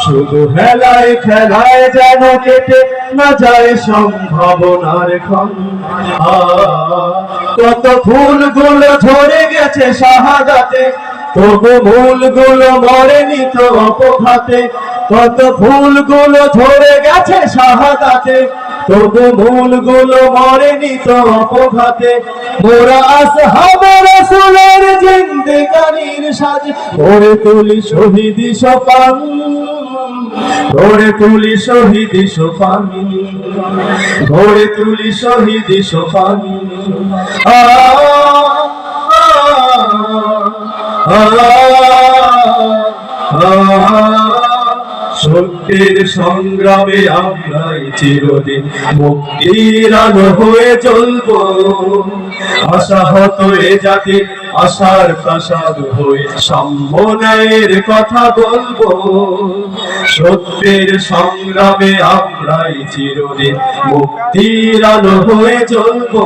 শুধু হেলায় খেলায় যেন কেটে না যায় সম্ভাবনার ক্ষণ। কত ফুলগুলো ঝরে গেছে শাহাদাতে, তবু মূলগুলো মরেনি তো অপঘাতে। কত ফুলগুলো ঝরে গেছে শাহাদাতে, তবু মূলগুলো মরেনি তো অপঘাতে। মোরা আসহাবে রাসূলের জিন্দেগানির সাজ গড়ে তুলি শহীদি সোপান, গড়ে তুলি শহীদি সোপান, গড়ে তুলি শহীদি সোপান। সত্যের সংগ্রামে আমরাই চিরদিন মুক্তির আলো হয়ে জ্বলবো। আশাহত এ জাতির আশার প্রাসাদ হয়ে সাম্য ন্যায়ের কথা বলবো। সত্যের সংগ্রামে আমরাই চিরদিন মুক্তির আলো হয়ে জ্বলবো।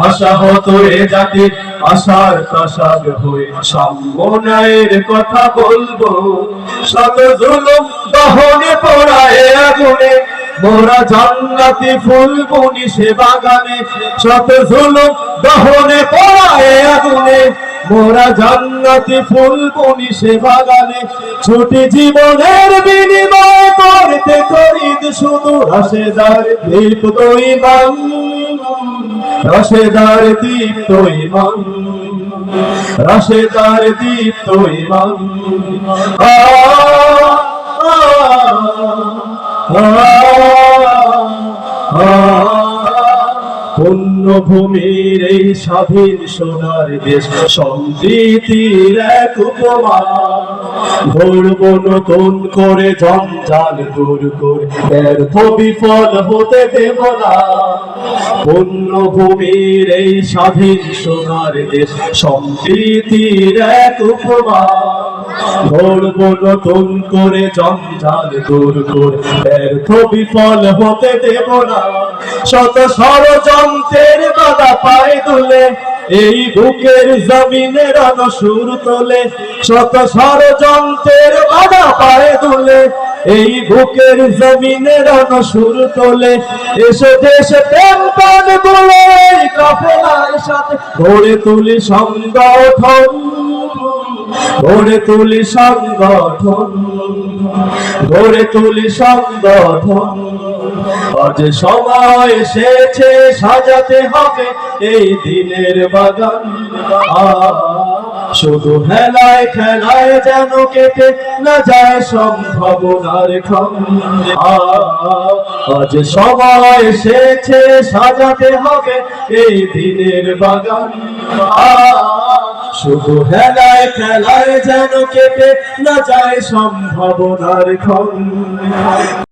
আশাহত এ জাতির আশার প্রাসাদ হয়ে সাম্য ন্যায়ের কথা বলবো। শত জুলুম দহনে পোড়ায় আগুনে মোরা জান্নাতি ফুল বুনি সে বাগানে। শত জুলুম দহনে পোড়ায় আগুনে মোরা জান্নাতি ফুল বুনি সে বাগানে। ছুটি জীবনের বিনিময় করতে খরিদ শুধু রাশেদার দীপ্ত ঈমান, রাশেদার দীপ্ত ঈমান, রাশেদার দীপ্ত ঈমান। পুণ্যভূমির এই স্বাধীন সোনার দেশ সম্প্রীতির এক উপমা। গড়ব নতুন করে জঞ্জাল দূর করে ব্যর্থ বিফল হতে দেব না। পুণ্যভূমির এই স্বাধীন সোনার দেশ সম্প্রীতির এক উপমা। গড়ব নতুন করে জঞ্জাল দূর করে ব্যর্থ বিফল হতে দেব না। শত ষড়যন্ত্রের বাধা পায়ে তুলে এই বুকের জমিনে রণসুর তোলে। শত ষড়যন্ত্রের বাধা পায়ে তুলে এই বুকের জমিনে রণসুর তোলে। এসে দেশে প্রেম প্রাণ বলে এই কাফেলার সাথে গড়ে তুলি সংগঠন, গড়ে তুলি সংগঠন, গড়ে তুলি সংগঠন। আজ সময় এসেছে সাজাতে হবে এই দিনের বাগান। শুধু হেলায় খেলায় যেন কেটে না যায় সম্ভাবনার ক্ষণ। আজ সময় এসেছে সাজাতে হবে এই দিনের বাগান। শুধু হেলায় খেলায় যেন কেটে না যায় সম্ভাবনার ক্ষণ।